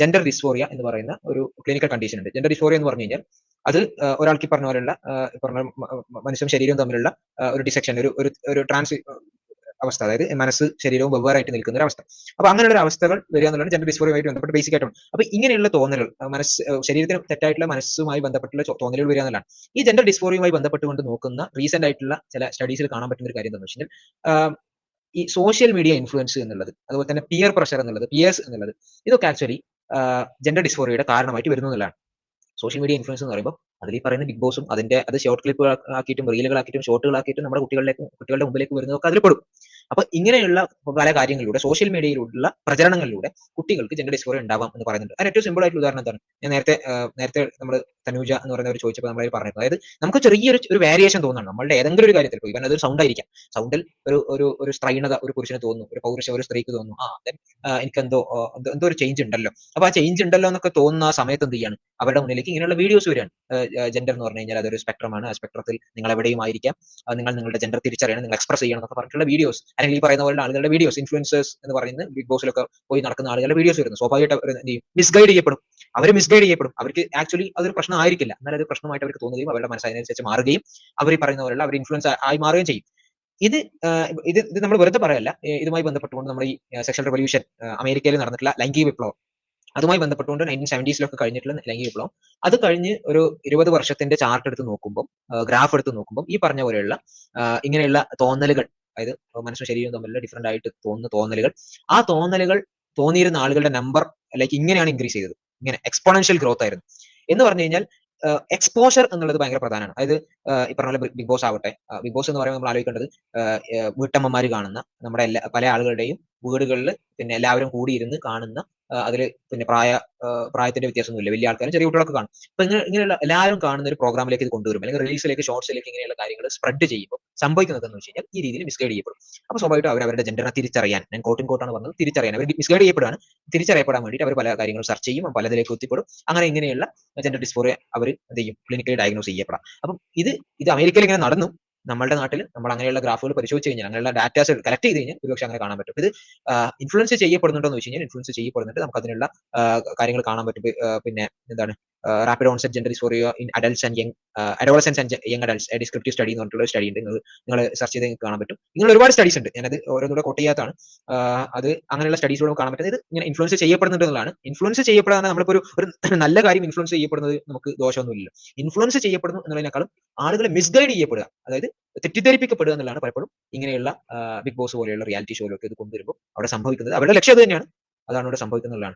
Gender dysphoria എന്ന് പറയുന്ന ഒരു ക്ലിനിക്കൽ കണ്ടീഷൻ ഉണ്ട്. ജെൻഡർ ഡിസ്ഫോറിയ എന്ന് പറഞ്ഞു കഴിഞ്ഞാൽ അത് ഒരാൾക്ക് ഈ പറഞ്ഞ പോലെയുള്ള പറഞ്ഞ മനുഷ്യനും ശരീരവും തമ്മിലുള്ള ഒരു ഡിസെക്ഷൻ, ഒരു ട്രാൻസ് അവസ്ഥ, അതായത് മനസ്സ് ശരീരവും വെവ്വേറായിട്ട് നിൽക്കുന്ന ഒരു അവസ്ഥ. അപ്പൊ അങ്ങനെയുള്ള ഒരു അവസ്ഥകൾ വരിക എന്നുള്ളത് ജെൻഡർ ഡിസ്ഫോറിയയുമായിട്ട് ബന്ധപ്പെട്ട് ബേസിക് ആയിട്ടുണ്ട്. അപ്പൊ ഇങ്ങനെയുള്ള തോന്നലുകൾ ശരീരത്തിന് തെറ്റായിട്ടുള്ള മനസ്സുമായി ബന്ധപ്പെട്ടുള്ള തോന്നലുകൾ വരിക എന്നുള്ളതാണ്. ഈ ജെൻഡർ ഡിസ്ഫോറിയയുമായി ബന്ധപ്പെട്ടുകൊണ്ട് നോക്കുന്ന റീസെന്റ് ആയിട്ടുള്ള ചില സ്റ്റഡീസിൽ കാണാൻ പറ്റുന്ന ഒരു കാര്യം എന്താണെന്ന് വെച്ചാൽ ഈ സോഷ്യൽ മീഡിയ ഇൻഫ്ലുവൻസ് എന്നുള്ളത്, അതുപോലെ തന്നെ പിയർ പ്രഷർ എന്നുള്ളത്, പിയേഴ്സ് എന്നുള്ളത്, ഇതൊക്കെ ആക്ച്വലി ജെൻഡർ ഡിസ്ഫോറിയയുടെ കാരണമായിട്ട് വരുന്നു എന്നുള്ളതാണ്. സോഷ്യൽ മീഡിയ ഇൻഫ്ലുവൻസ് എന്ന് പറയുമ്പോൾ അതിൽ ഈ പറയുന്ന ബിഗ് ബോസും അത് ഷോർട്ട് ക്ലിപ്പുകൾ ആക്കിയിട്ടും റീലുകളാക്കിയിട്ടും ഷോർട്ടുകളാക്കിയിട്ടും നമ്മുടെ കുട്ടികളുടെ മുമ്പിലേക്ക് വരുന്നതൊക്കെ അതിൽ പെടും. അപ്പൊ ഇങ്ങനെയുള്ള പല കാര്യങ്ങളിലൂടെ സോഷ്യൽ മീഡിയയിലുള്ള പ്രചരണങ്ങളിലൂടെ കുട്ടികൾക്ക് ജെൻഡർ ഡിസ്ഫോറിയ ഉണ്ടാവാം എന്ന് പറയുന്നുണ്ട്. അതിന് ഏറ്റവും സിമ്പിൾ ആയിട്ടുള്ള ഉദാഹരണം എന്താണ്? ഞാൻ നേരത്തെ നമ്മൾ തനൂജ എന്ന് പറയുന്നവർ ചോദിച്ചപ്പോൾ നമ്മൾ പറഞ്ഞത്, അതായത് നമുക്ക് ചെറിയൊരു വേരിയേഷൻ തോന്നുന്നു നമ്മളുടെ ഏതെങ്കിലും ഒരു കാര്യത്തിൽ. ഇവൻ അതൊരു സൗണ്ട് ആയിരിക്കാം, സൗണ്ടിൽ ഒരു സ്ത്രൈണത ഒരു പുരുഷന് തോന്നുന്നു, ഒരു പൗരുഷം ഒരു സ്ത്രീക്ക് തോന്നുന്നു, എനിക്കെന്തോ എന്തോ ഒരു ചേഞ്ച് ഉണ്ടല്ലോ. അപ്പൊ ആ ചേഞ്ച് ഉണ്ടല്ലോ എന്നൊക്കെ തോന്നുന്ന ആ സമയത്ത് എന്ത് ചെയ്യാണ്, അവരുടെ മുന്നിലേക്ക് ഇങ്ങനെയുള്ള വീഡിയോസ് വരികയാണ്. ജെൻഡർ എന്ന് പറഞ്ഞു കഴിഞ്ഞാൽ അതൊരു സ്പെക്ട്രമാണ്, ആ സ്പെക്ട്രത്തിൽ നിങ്ങൾ എവിടെയും ആയിരിക്കാം, നിങ്ങൾ നിങ്ങളുടെ ജെൻഡർ തിരിച്ചറിയണം, നിങ്ങൾ എക്സ്പ്രസ് ചെയ്യണം എന്നൊക്കെ പറഞ്ഞിട്ടുള്ള വീഡിയോസ്, അല്ലെങ്കിൽ ഈ പറയുന്ന പോലെ ആളുകളുടെ വീഡിയോസ്, ഇൻഫ്ലുവൻസേഴ്സ് എന്ന് പറയുന്നത് ബിഗ് ബോസിലൊക്കെ പോയി നടക്കുന്ന ആളുകളുടെ വീഡിയോസ് വരുന്നു. സ്വാഭാവികമായിട്ട് മിസ്ഗൈഡ് ചെയ്യപ്പെടും, മിസ്ഗൈഡ് ചെയ്യപ്പെടും. അവർക്ക് ആക്ച്വലി അതൊരു പ്രശ്നം ആയിരിക്കില്ല, എന്നാൽ അത് പ്രശ്നമായിട്ട് അവർക്ക് തോന്നുകയും അവരുടെ മനസ്സ് അതിനനുസരിച്ച് മാറുകയും അവർ ഈ പറയുന്ന പോലെയുള്ള അവർ ഇൻഫ്ലുവൻസ് ആയി മാറുകയും ചെയ്യും. ഇത് നമ്മൾ വെറുതെ പറയല്ല. ഇതുമായി ബന്ധപ്പെട്ടുകൊണ്ട് നമ്മൾ ഈ സെക്ഷൽ റെവല്യൂഷൻ, അമേരിക്കയിൽ നടന്നിട്ടുള്ള ലൈംഗിക വിപ്ലവം, അതുമായി ബന്ധപ്പെട്ടുകൊണ്ട് 1970s കഴിഞ്ഞിട്ടുള്ള ലൈംഗിക വിപ്ലവം, അത് കഴിഞ്ഞ് ഒരു 20 വർഷത്തിന്റെ ചാർട്ട് എടുത്ത് നോക്കുമ്പോൾ, ഗ്രാഫ് എടുത്ത് നോക്കുമ്പോൾ ഈ പറഞ്ഞ പോലെയുള്ള ഇങ്ങനെയുള്ള തോന്നലുകൾ, അതായത് മനുഷ്യ ശരീരം തമ്മിലുള്ള ഡിഫറെന്റ് ആയിട്ട് തോന്നുന്ന തോന്നലുകൾ, ആ തോന്നലുകൾ തോന്നിയിരുന്ന ആളുകളുടെ നമ്പർ ഇങ്ങനെയാണ് ഇൻക്രീസ് ചെയ്തത്. ഇങ്ങനെ എക്സ്പോണൻഷ്യൽ ഗ്രോത്ത് ആയിരുന്നു. എന്ന് പറഞ്ഞു കഴിഞ്ഞാൽ എക്സ്പോഷർ എന്നുള്ളത് ഭയങ്കര പ്രധാനമാണ്. അതായത് ഈ പറഞ്ഞ പോലെ ബിഗ് ബോസ് ആവട്ടെ, ബിഗ് ബോസ് എന്ന് പറയുമ്പോൾ നമ്മൾ ആലോചിക്കേണ്ടത് വീട്ടമ്മമാര് കാണുന്ന, നമ്മുടെ പല ആളുകളുടെയും വീടുകളിൽ പിന്നെ എല്ലാവരും കൂടിയിരുന്ന് കാണുന്ന, അതിൽ പിന്നെ പ്രായത്തിന്റെ വ്യത്യാസമൊന്നുമില്ല, വലിയ ആൾക്കാരും ചെറിയ കുട്ടികളൊക്കെ കാണും. അപ്പൊ ഇങ്ങനെയുള്ള എല്ലാവരും കാണുന്ന ഒരു പ്രോഗ്രാമിലേക്ക് ഇത് കൊണ്ടുവരും, അല്ലെങ്കിൽ റീൽസിലേക്ക്, ഷോർട്സിലേക്ക് ഇങ്ങനെയുള്ള കാര്യങ്ങൾ സ്പ്രെഡ് ചെയ്യുമ്പോൾ സംഭവിക്കുന്നത് എന്ന് വെച്ച് കഴിഞ്ഞാൽ ഈ രീതിയിൽ മിസ്ഗൈഡ് ചെയ്യപ്പെടും. അപ്പൊ സ്വാഭാവികമായിട്ടും അവരുടെ ജെൻഡറിനെ തിരിച്ചറിയാൻ, ഞാൻ കോട്ടാണ് പറഞ്ഞത്, തിരിച്ചറിയാൻ അവർ മിസ്ഗൈഡ് ചെയ്യപ്പെടുകയാണ്. തിരിച്ചറിയപ്പെടാൻ വേണ്ടിയിട്ട് അവർ പല കാര്യങ്ങളും സെർച്ച് ചെയ്യും, പലതിലേക്ക് എത്തിപ്പെടും. അങ്ങനെ ഇങ്ങനെയുള്ള ജെൻഡർ ഡിസ്ഫോറിയ അവർ എന്ത് ചെയ്യും, ക്ലിനിക്കലി ഡയഗ്നോസ് ചെയ്യപ്പെടാം. അപ്പം ഇത് അമേരിക്കയിൽ ഇങ്ങനെ നടന്നു. നമ്മുടെ നാട്ടിൽ നമ്മൾ അങ്ങനെയുള്ള ഗ്രാഫുകൾ പരിശോധിച്ച് കഴിഞ്ഞാൽ, അങ്ങനെയുള്ള ഡാറ്റാസ് കളക്ട് ചെയ്ത് കഴിഞ്ഞാൽ ഒരുപക്ഷെ അങ്ങനെ കാണാൻ പറ്റും. ഇത് ഇൻഫ്ലുവൻസ് ചെയ്യപ്പെടുന്നുണ്ടോ എന്ന് വെച്ച് കഴിഞ്ഞാൽ ഇൻഫ്ലുവൻസ് ചെയ്യപ്പെടുന്നുണ്ട്. നമുക്ക് അതിനുള്ള കാര്യങ്ങൾ കാണാൻ പറ്റും. പിന്നെ എന്താണ് rapid onset gender dysphoria in adults and adolescence and young adults, descriptive study എന്ന് പറഞ്ഞിട്ടുള്ള സ്റ്റഡി ഉണ്ട്. നിങ്ങൾ സെർച്ച് ചെയ്ത് കാണാൻ പറ്റും. ഇങ്ങനെ ഒരുപാട് സ്റ്റഡീസ് ഉണ്ട്, ഞാനത് ഓരോന്നുകൂടെ കോട്ട് ചെയ്യാത്തതാണ്. അത് അങ്ങനെയുള്ള സ്റ്റഡീസിലൂടെ കാണാൻ പറ്റുന്നത് ഇത് ഇങ്ങനെ ഇൻഫ്ലുവൻസ് ചെയ്യപ്പെടുന്നുണ്ട് എന്നുള്ളതാണ്. ഇൻഫ്ലുവൻസ് ചെയ്യപ്പെടാൻ നമ്മളിപ്പോൾ ഒരു നല്ല കാര്യം ഇൻഫ്ലുവൻസ് ചെയ്യപ്പെടുന്നത് നമുക്ക് ദോഷമൊന്നുമില്ല. ഇൻഫ്ലുവൻസ് ചെയ്യപ്പെടുന്നു എന്നുള്ളതിനേക്കാളും ആളുകളെ മിസ്ഗൈഡ് ചെയ്യപ്പെടുക, അതായത് തെറ്റിദ്ധരിപ്പിക്കപ്പെടുക എന്നുള്ളതാണ് പലപ്പോഴും ഇങ്ങനെയുള്ള ബിഗ് ബോസ് പോലെയുള്ള റിയാലിറ്റി ഷോയിലൊക്കെ ഇത് കൊണ്ടുവരുമ്പോൾ അവിടെ സംഭവിക്കുന്നത്. അവരുടെ ലക്ഷ്യം അത് തന്നെയാണ്, അതാണ് ഇവിടെ സംഭവിക്കുന്നുള്ളതാണ്.